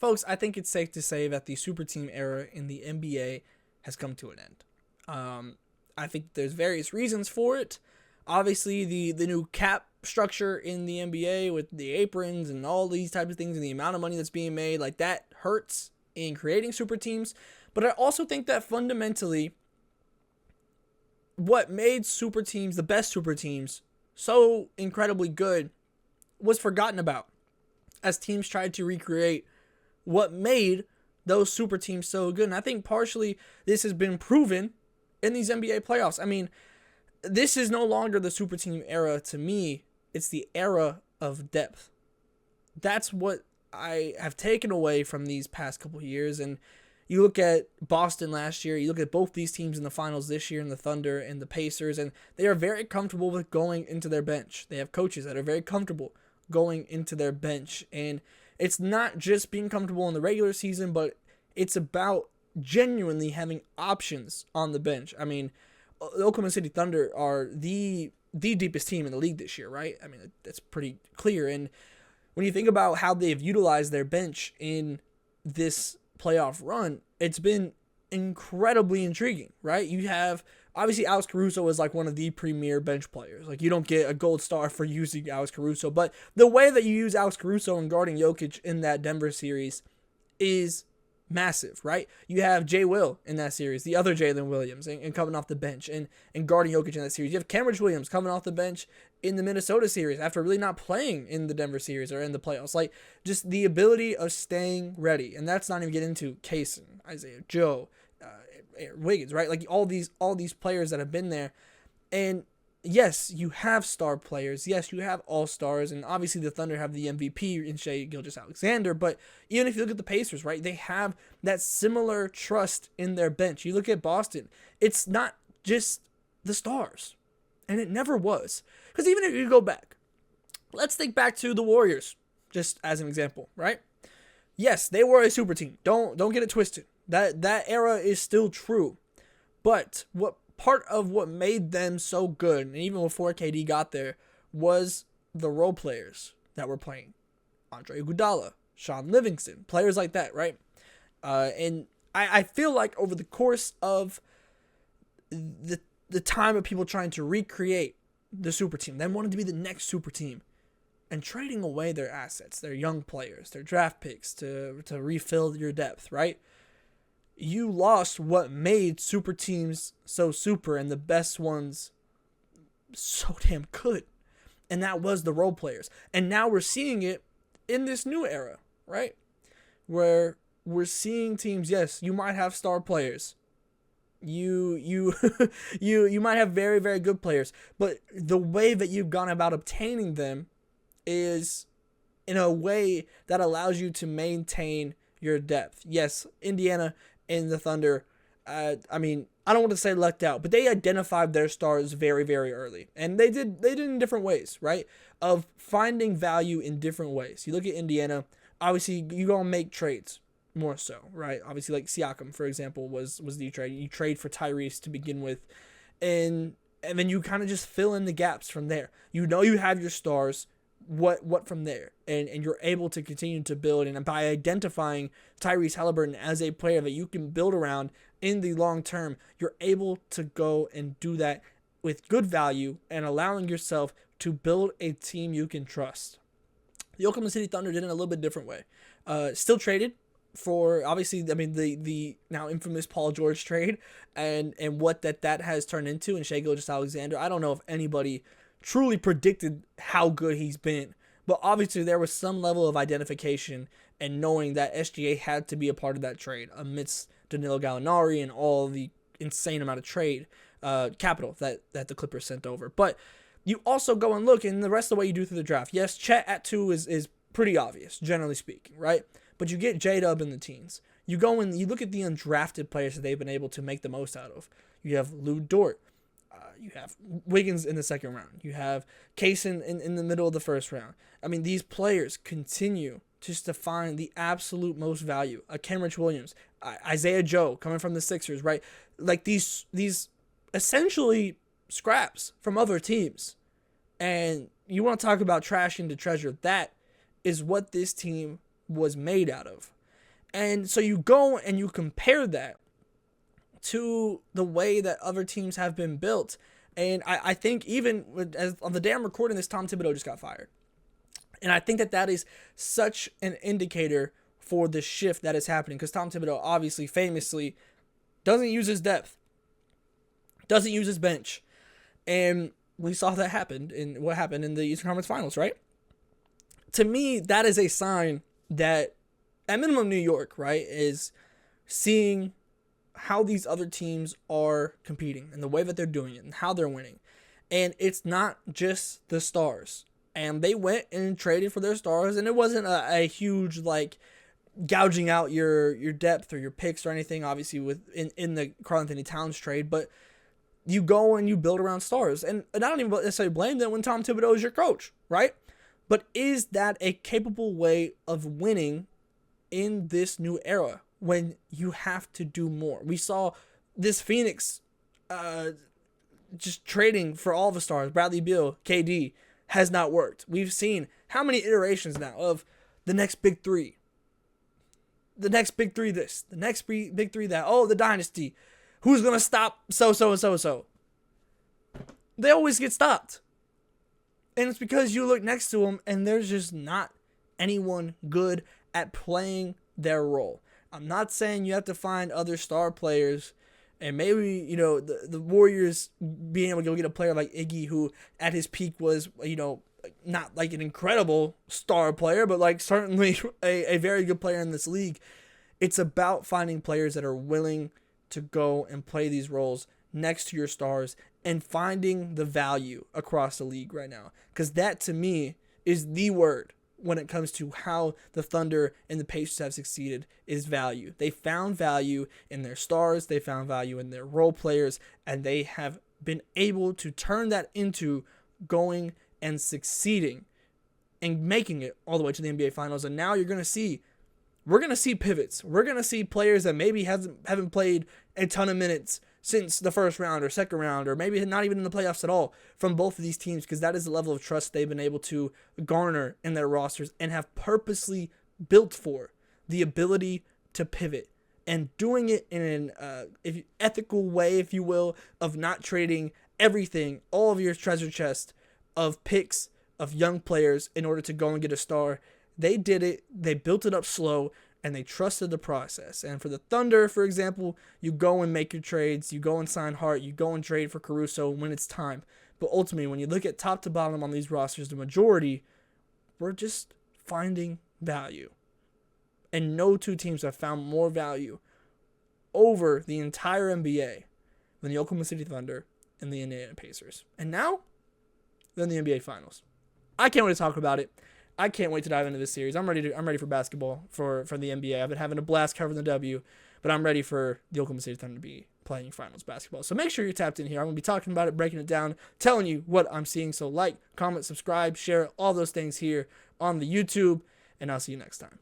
folks, I think it's safe to say that the super team era in the NBA has come to an end. I think there's various reasons for it. Obviously, the new cap structure in the NBA with the aprons and all these types of things and the amount of money that's being made, like that hurts in creating super teams. But I also think that fundamentally, what made super teams, the best super teams, so incredibly good was forgotten about as teams tried to recreate what made those super teams so good. And I think partially this has been proven in these NBA playoffs. I mean, this is no longer the super team era to me. It's the era of depth. That's what I have taken away from these past couple of years. And you look at Boston last year, you look at both these teams in the finals this year, in the Thunder and the Pacers, and they are very comfortable with going into their bench. They have coaches that are very comfortable going into their bench. And it's not just being comfortable in the regular season, but it's about genuinely having options on the bench. I mean, the Oklahoma City Thunder are the deepest team in the league this year, right? I mean, that's pretty clear. And when you think about how they've utilized their bench in this playoff run, it's been incredibly intriguing, right? You have, obviously, Alex Caruso is like one of the premier bench players. Like, you don't get a gold star for using Alex Caruso, but the way that you use Alex Caruso and guarding Jokic in that Denver series is massive, right? You have Jay Will in that series, the other Jalen Williams, and coming off the bench and guarding Jokic in that series. You have Cambridge Williams coming off the bench in the Minnesota series after really not playing in the Denver series or in the playoffs. Like, just the ability of staying ready. And that's not even getting into Kaysen, Isaiah Joe, Wiggins, right? Like all these players that have been there. And yes, you have star players. Yes, you have all-stars. And obviously the Thunder have the MVP in Shai Gilgeous-Alexander. But even if you look at the Pacers, right, they have that similar trust in their bench. You look at Boston, it's not just the stars. And it never was. Because even if you go back, let's think back to the Warriors, just as an example, right? Yes, they were a super team. Don't get it twisted. That era is still true. But what part of what made them so good, and even before KD got there, was the role players that were playing. Andre Iguodala, Sean Livingston, players like that, right? And I feel like over the course of the time of people trying to recreate the super team, them wanting to be the next super team, and trading away their assets, their young players, their draft picks to refill your depth, right? You lost what made super teams so super and the best ones so damn good. And that was the role players. And now we're seeing it in this new era, right? Where we're seeing teams, yes, you might have star players. You you might have very, very good players. But the way that you've gone about obtaining them is in a way that allows you to maintain your depth. Yes, Indiana and the Thunder, I mean, I don't want to say lucked out, but they identified their stars very, very early. And they did in different ways, right? Of finding value in different ways. You look at Indiana, obviously you go and make trades more so, right? Obviously like Siakam, for example, was the trade. You trade for Tyrese to begin with. And then you kind of just fill in the gaps from there. You know you have your stars. What from there? And you're able to continue to build. And by identifying Tyrese Halliburton as a player that you can build around in the long term, you're able to go and do that with good value and allowing yourself to build a team you can trust. The Oklahoma City Thunder did it in a little bit different way. Still traded for, obviously, I mean, the now infamous Paul George trade and what that has turned into, and Shai Gilgeous-Alexander. I don't know if anybody truly predicted how good he's been. But obviously there was some level of identification and knowing that SGA had to be a part of that trade amidst Danilo Gallinari and all the insane amount of trade capital that the Clippers sent over. But you also go and look, and the rest of the way you do through the draft. Yes, Chet at 2 is pretty obvious, generally speaking, right? But you get J-Dub in the teens. You go and you look at the undrafted players that they've been able to make the most out of. You have Lou Dort. You have Wiggins in the second round. You have Kaysen in the middle of the first round. I mean, these players continue just to find the absolute most value. Cambridge Williams, Isaiah Joe coming from the Sixers, right? Like these essentially scraps from other teams. And you want to talk about trash into treasure. That is what this team was made out of. And so you go and you compare that to the way that other teams have been built. And I think even as on the day I'm recording this, Tom Thibodeau just got fired. And I think that that is such an indicator for the shift that is happening, because Tom Thibodeau obviously famously doesn't use his depth, doesn't use his bench. And we saw that happen in what happened in the Eastern Conference Finals, right? To me, that is a sign that at minimum New York, right, is seeing how these other teams are competing and the way that they're doing it and how they're winning. And it's not just the stars. And they went and traded for their stars, and it wasn't a huge, like, gouging out your depth or your picks or anything, obviously, in the Karl-Anthony Towns trade, but you go and you build around stars. And I don't even necessarily blame them when Tom Thibodeau is your coach, right? But is that a capable way of winning in this new era when you have to do more? We saw this Phoenix just trading for all the stars, Bradley Beal, KD, has not worked. We've seen how many iterations now of the next big three. The next big three this. The next big three that. Oh, the dynasty. Who's going to stop so. They always get stopped. And it's because you look next to them and there's just not anyone good at playing their role. I'm not saying you have to find other star players, and maybe, you know, the Warriors being able to go get a player like Iggy, who at his peak was, you know, not like an incredible star player, but like certainly a very good player in this league. It's about finding players that are willing to go and play these roles next to your stars and finding the value across the league right now. Because that, to me, is the word when it comes to how the Thunder and the Pacers have succeeded, is value. They found value in their stars, they found value in their role players, and they have been able to turn that into going and succeeding and making it all the way to the NBA Finals. And now we're going to see pivots. We're going to see players that maybe haven't played a ton of minutes since the first round or second round, or maybe not even in the playoffs at all, from both of these teams, because that is the level of trust they've been able to garner in their rosters and have purposely built for, the ability to pivot and doing it in an ethical way, if you will, of not trading everything, all of your treasure chest of picks of young players in order to go and get a star. They did it. They built it up slow, and they trusted the process. And for the Thunder, for example, you go and make your trades, you go and sign Hart, you go and trade for Caruso when it's time. But ultimately, when you look at top to bottom on these rosters, the majority, we're just finding value. And no two teams have found more value over the entire NBA than the Oklahoma City Thunder and the Indiana Pacers. And now, then the NBA Finals. I can't wait to talk about it. I can't wait to dive into this series. I'm ready for basketball for the NBA. I've been having a blast covering the W, but I'm ready for the Oklahoma City Thunder to be playing finals basketball. So make sure you're tapped in here. I'm going to be talking about it, breaking it down, telling you what I'm seeing. So like, comment, subscribe, share, all those things here on the YouTube, and I'll see you next time.